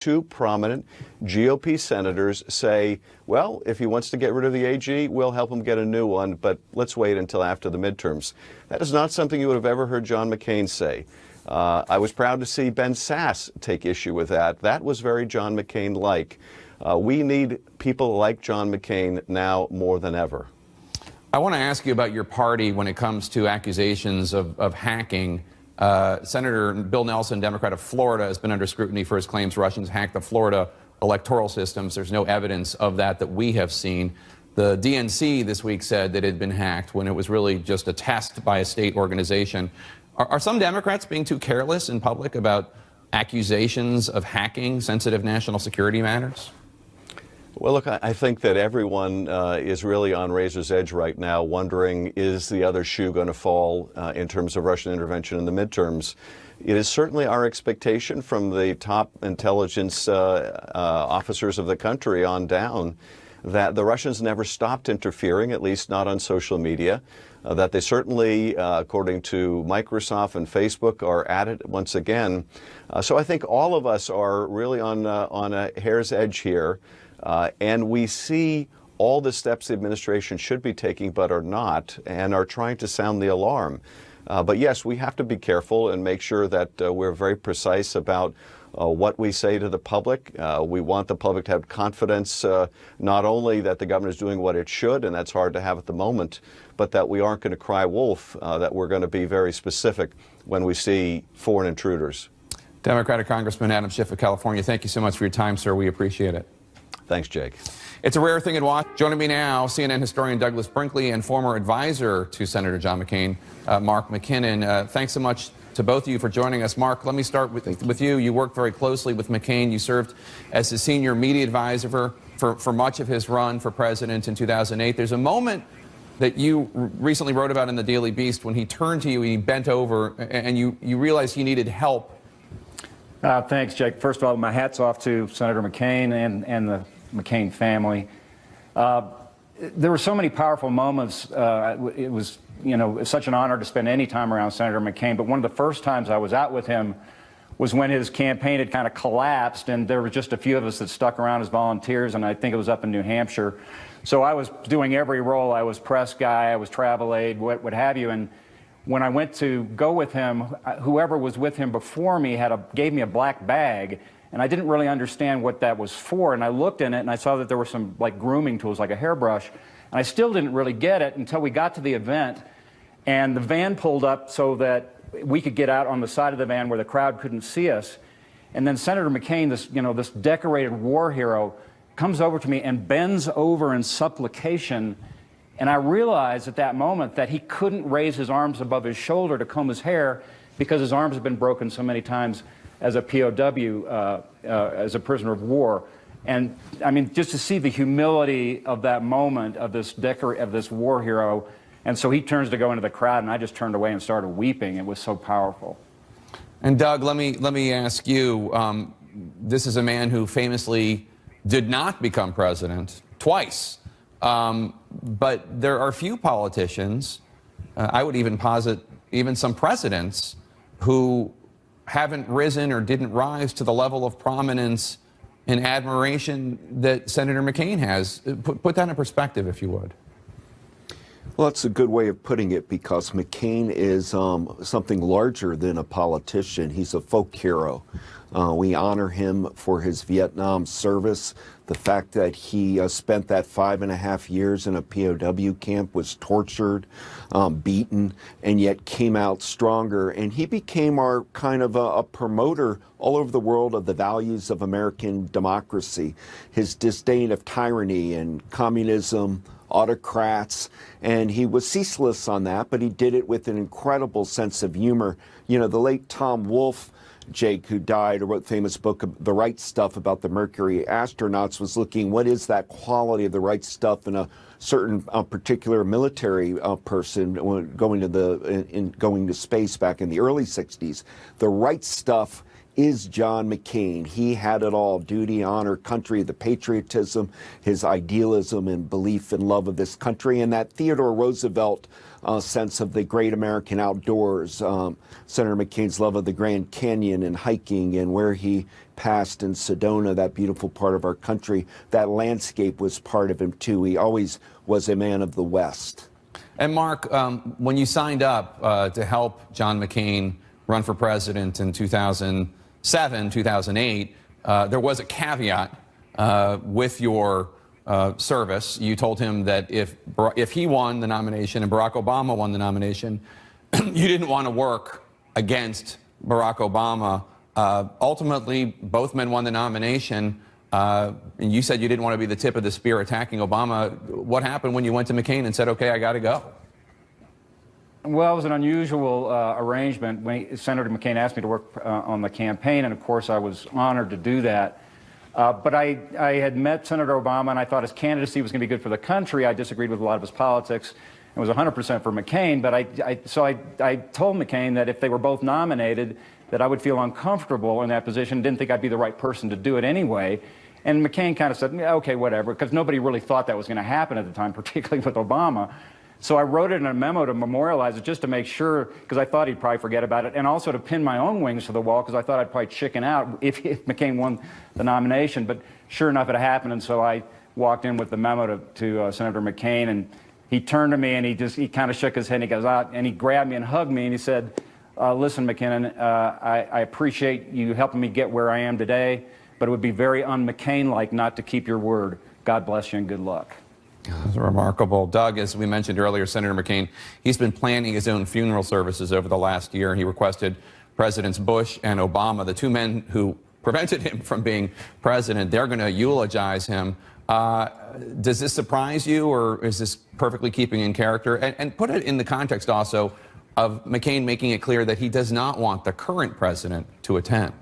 two prominent GOP senators say, well, if he wants to get rid of the AG, we'll help him get a new one, but let's wait until after the midterms. That is not something you would have ever heard John McCain say. I was proud to see Ben Sasse take issue with that. That was very John McCain-like. We need people like John McCain now more than ever. I want to ask you about your party when it comes to accusations of hacking. Senator Bill Nelson, Democrat of Florida, has been under scrutiny for his claims Russians hacked the Florida electoral systems. There's no evidence of that we have seen. The DNC this week said that it had been hacked when it was really just a test by a state organization. Are some Democrats being too careless in public about accusations of hacking sensitive national security matters? Well, look, I think that everyone is really on razor's edge right now, wondering, is the other shoe going to fall in terms of Russian intervention in the midterms? It is certainly our expectation from the top intelligence officers of the country on down that the Russians never stopped interfering, at least not on social media, that they certainly, according to Microsoft and Facebook, are at it once again. So I think all of us are really on a hair's edge here. And we see all the steps the administration should be taking but are not, and are trying to sound the alarm. But yes, we have to be careful and make sure that we're very precise about what we say to the public. We want the public to have confidence not only that the government is doing what it should, and that's hard to have at the moment, but that we aren't going to cry wolf, that we're going to be very specific when we see foreign intruders. Democratic Congressman Adam Schiff of California, thank you so much for your time, sir. We appreciate it. Thanks, Jake. It's a rare thing in Washington. Joining me now, CNN historian Douglas Brinkley and former advisor to Senator John McCain, Mark McKinnon. Thanks so much to both of you for joining us. Mark, let me start with you. You worked very closely with McCain. You served as his senior media advisor for much of his run for president in 2008. There's a moment that you recently wrote about in the Daily Beast when he turned to you, he bent over, and you realized he needed help. Thanks, Jake. First of all, my hat's off to Senator McCain and the McCain family. There were so many powerful moments. It was, such an honor to spend any time around Senator McCain. But one of the first times I was out with him was when his campaign had kind of collapsed, and there were just a few of us that stuck around as volunteers, and I think it was up in New Hampshire. So I was doing every role. I was press guy, I was travel aide, what have you. And when I went to go with him, whoever was with him before me gave me a black bag, and I didn't really understand what that was for. And I looked in it, and I saw that there were some grooming tools, like a hairbrush, and I still didn't really get it until we got to the event, and the van pulled up so that we could get out on the side of the van where the crowd couldn't see us. And then Senator McCain, this decorated war hero, comes over to me and bends over in supplication. And I realized at that moment that he couldn't raise his arms above his shoulder to comb his hair because his arms had been broken so many times as a POW, as a prisoner of war. And I mean, just to see the humility of that moment of this war hero. And so he turns to go into the crowd, and I just turned away and started weeping. It was so powerful. And Doug, let me ask you, this is a man who famously did not become president twice. But there are few politicians, I would even posit even some presidents, who haven't risen or didn't rise to the level of prominence and admiration that Senator McCain has. Put that in perspective, if you would. Well, that's a good way of putting it, because McCain is something larger than a politician. He's a folk hero. We honor him for his Vietnam service. The fact that he spent that 5.5 years in a POW camp, was tortured, beaten, and yet came out stronger. And he became our kind of a promoter all over the world of the values of American democracy. His disdain of tyranny and communism, autocrats, and he was ceaseless on that, but he did it with an incredible sense of humor. The late Tom Wolfe, Jake, who died, or wrote the famous book, The Right Stuff, about the Mercury astronauts, was looking, what is that quality of the right stuff in a certain particular military person going to space back in the early 60s. The right stuff is John McCain. He had it all: duty, honor, country, the patriotism, his idealism and belief and love of this country, and that Theodore Roosevelt sense of the great American outdoors. Senator McCain's love of the Grand Canyon and hiking, and where he passed in Sedona, that beautiful part of our country. That landscape was part of him too. He always was a man of the West. And Mark, when you signed up to help John McCain run for president in 2007, 2008, there was a caveat with your service. You told him that if he won the nomination and Barack Obama won the nomination, you didn't want to work against Barack Obama. Ultimately, both men won the nomination. And you said you didn't want to be the tip of the spear attacking Obama. What happened when you went to McCain and said, okay, I got to go? Well, it was an unusual arrangement. When Senator McCain asked me to work on the campaign, and of course I was honored to do that. But I had met Senator Obama, and I thought his candidacy was going to be good for the country. I disagreed with a lot of his politics and was 100% for McCain. But I told McCain that if they were both nominated, that I would feel uncomfortable in that position, didn't think I'd be the right person to do it anyway. And McCain kind of said, yeah, okay, whatever, because nobody really thought that was going to happen at the time, particularly with Obama. So I wrote it in a memo to memorialize it, just to make sure, because I thought he'd probably forget about it, and also to pin my own wings to the wall, because I thought I'd probably chicken out if McCain won the nomination. But sure enough, it happened, and so I walked in with the memo to Senator McCain, and he turned to me, and he kind of shook his head, and he goes out, and he grabbed me and hugged me, and he said, listen, McKinnon, I appreciate you helping me get where I am today, but it would be very un-McCain-like not to keep your word. God bless you and good luck. That's remarkable. Doug, as we mentioned earlier, Senator McCain, he's been planning his own funeral services over the last year. He requested Presidents Bush and Obama, the two men who prevented him from being president, they're going to eulogize him. Does this surprise you, or is this perfectly keeping in character? And put it in the context also of McCain making it clear that he does not want the current president to attend.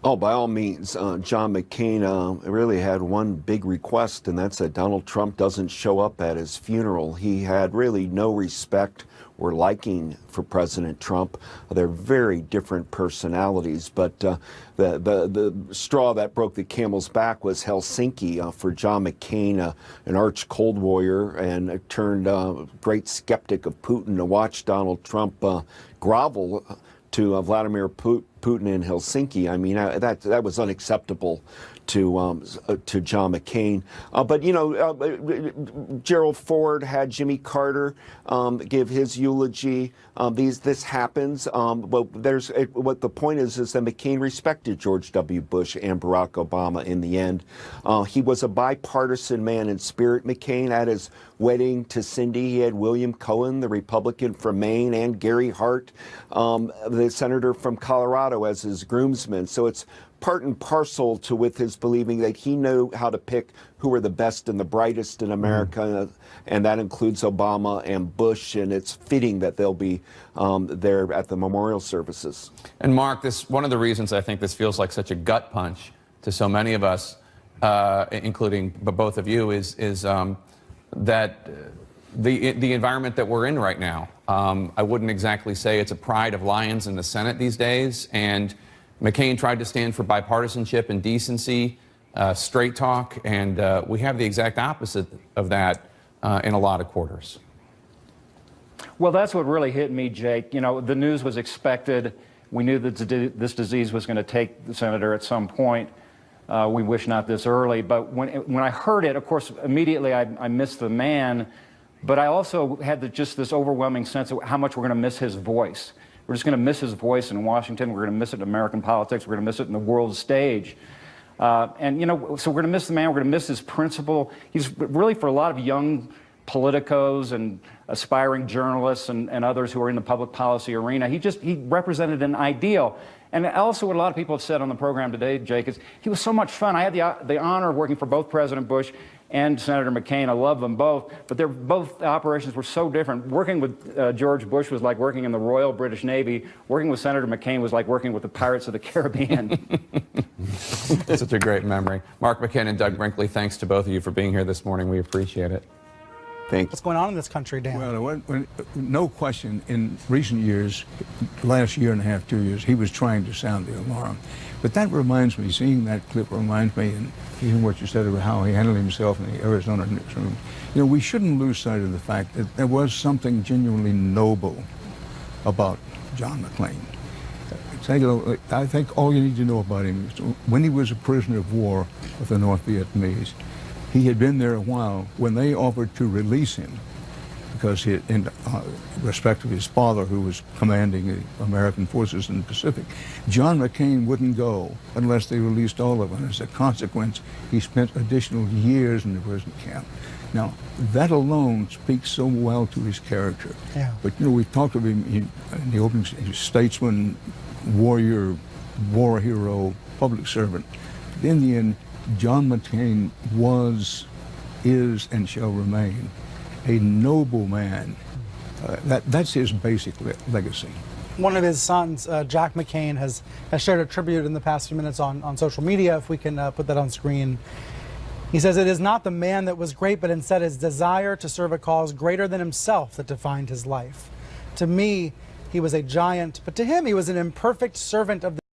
Oh, by all means, John McCain really had one big request, and that's that Donald Trump doesn't show up at his funeral. He had really no respect or liking for President Trump. They're very different personalities, but the straw that broke the camel's back was Helsinki for John McCain, an arch Cold Warrior and turned great skeptic of Putin, to watch Donald Trump grovel to Vladimir Putin in Helsinki. I mean, that was unacceptable to John McCain. But you know, Gerald Ford had Jimmy Carter give his eulogy. This happens. But what the point is that McCain respected George W. Bush and Barack Obama in the end. He was a bipartisan man in spirit. McCain, at his wedding to Cindy, he had William Cohen, the Republican from Maine, and Gary Hart, the senator from Colorado, as his groomsmen. So it's part and parcel with his believing that he knew how to pick who were the best and the brightest in America, and that includes Obama and Bush, and it's fitting that they'll be there at the memorial services. And Mark, one of the reasons I think this feels like such a gut punch to so many of us, including both of you, is that the environment that we're in right now. I wouldn't exactly say it's a pride of lions in the Senate these days, and McCain tried to stand for bipartisanship and decency, straight talk, and we have the exact opposite of that in a lot of quarters. Well, that's what really hit me, Jake. You know, the news was expected. We knew that this disease was going to take the senator at some point. We wish not this early, but when I heard it, of course, immediately I missed the man, but I also had just this overwhelming sense of how much we're going to miss his voice. We're just going to miss his voice in Washington. We're going to miss it in American politics. We're going to miss it in the world stage. And, you know, so we're going to miss the man. We're going to miss his principle. He's really, for a lot of young politicos and aspiring journalists and others who are in the public policy arena, he represented an ideal. And also what a lot of people have said on the program today, Jake, is he was so much fun. I had the honor of working for both President Bush and Senator McCain. I love them both, but both operations were so different. Working with George Bush was like working in the Royal British Navy. Working with Senator McCain was like working with the Pirates of the Caribbean. Such a great memory. Mark McCain and Doug Brinkley, thanks to both of you for being here this morning. We appreciate it. Thank what's you. going on in this country, Dan. Well, no question, in recent years, last year and a half, 2 years, he was trying to sound the alarm. But that reminds me, seeing that clip reminds me, and even what you said about how he handled himself in the Arizona newsroom, you know, we shouldn't lose sight of the fact that there was something genuinely noble about John McClane. I think all you need to know about him is when he was a prisoner of war with the North Vietnamese, he had been there a while. When they offered to release him, because in respect of his father, who was commanding the American forces in the Pacific, John McCain wouldn't go unless they released all of them. As a consequence, he spent additional years in the prison camp. Now, that alone speaks so well to his character. Yeah. But, you know, we've talked of him in the opening, statesman, warrior, war hero, public servant. But in the end, John McCain was, is, and shall remain a noble man. That's his basic legacy. One of his sons, Jack McCain, has shared a tribute in the past few minutes on social media. If we can put that on screen. He says, "It is not the man that was great, but instead his desire to serve a cause greater than himself that defined his life. To me, he was a giant, but to him, he was an imperfect servant of the